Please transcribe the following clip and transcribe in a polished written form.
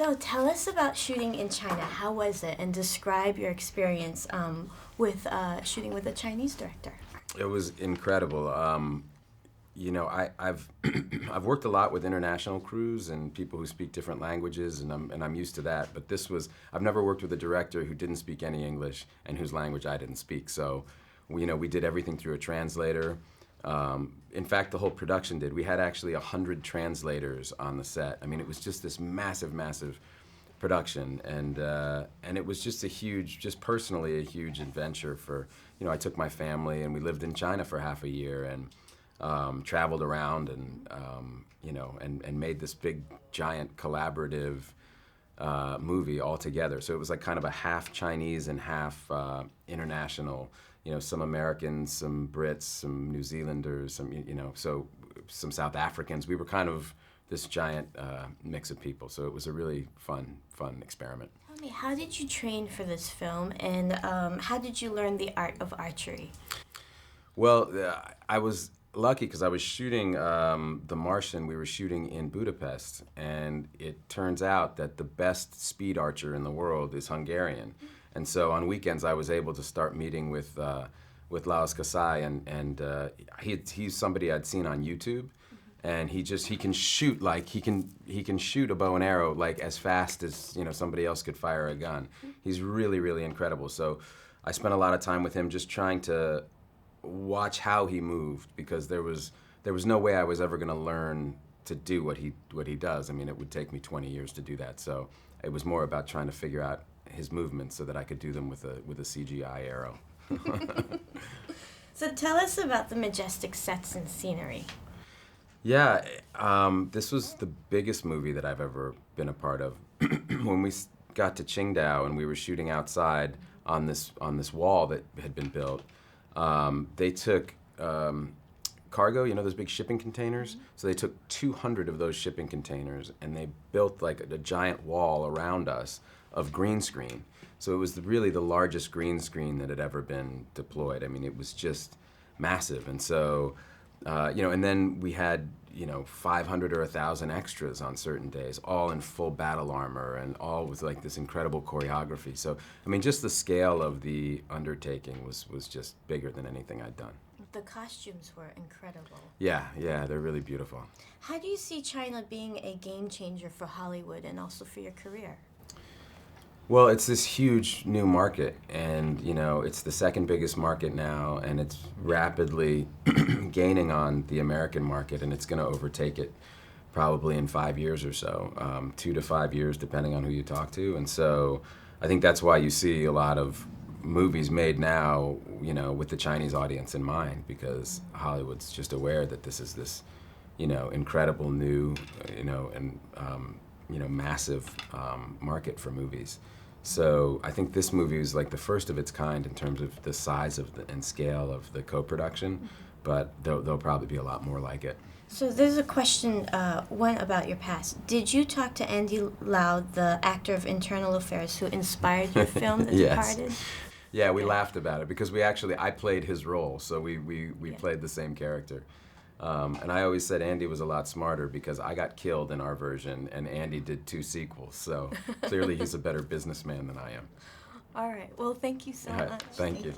So tell us about shooting in China. How was it? And describe your experience with shooting with a Chinese director. It was incredible. I've I've worked a lot with international crews and people who speak different languages, and I'm used to that. But I've never worked with a director who didn't speak any English and whose language I didn't speak. So, we did everything through a translator. In fact, the whole production did. We had actually 100 translators on the set. I mean, it was just this massive, massive production, and it was just just personally a huge adventure for, I took my family and we lived in China for half a year and traveled around and made this big, giant collaborative movie all together. So it was like kind of a half Chinese and half international. Some Americans, some Brits, some New Zealanders, some South Africans. We were kind of this giant mix of people. So it was a really fun experiment. Tell me, how did you train for this film, and how did you learn the art of archery? Well, I was lucky because I was shooting The Martian. We were shooting in Budapest, and it turns out that the best speed archer in the world is Hungarian. And so on weekends, I was able to start meeting with Laos Kasai, and he's somebody I'd seen on YouTube, and he can shoot he can shoot a bow and arrow like as fast as somebody else could fire a gun. He's really, really incredible. So I spent a lot of time with him just trying to watch how he moved, because there was no way I was ever going to learn to do what he does. I mean, it would take me 20 years to do that. So it was more about trying to figure out his movements so that I could do them with a CGI arrow. So tell us about the majestic sets and scenery. Yeah, this was the biggest movie that I've ever been a part of. When we got to Qingdao and we were shooting outside on this wall that had been built, they took cargo, those big shipping containers. So they took 200 of those shipping containers and they built like a giant wall around us of green screen. So it was really the largest green screen that had ever been deployed. I mean, it was just massive. And so, and then we had, 500 or 1,000 extras on certain days, all in full battle armor and all with like this incredible choreography. So, I mean, just the scale of the undertaking was just bigger than anything I'd done. The costumes were incredible. Yeah, they're really beautiful. How do you see China being a game changer for Hollywood and also for your career? Well, it's this huge new market, and it's the second biggest market now, and it's rapidly gaining on the American market, and it's going to overtake it probably in 5 years or so, 2 to 5 years, depending on who you talk to. And so I think that's why you see a lot of movies made now, with the Chinese audience in mind, because Hollywood's just aware that this is this, incredible new, and massive market for movies. So I think this movie is like the first of its kind in terms of the size and scale of the co-production, but there'll probably be a lot more like it. So there's a question, one about your past. Did you talk to Andy Lau, the actor of Internal Affairs who inspired your film, The Yes. Departed? Yeah, we laughed about it because I played his role, so we played the same character. And I always said Andy was a lot smarter because I got killed in our version and Andy did 2 sequels. So clearly he's a better businessman than I am. All right. Well, thank you so much. Thank you.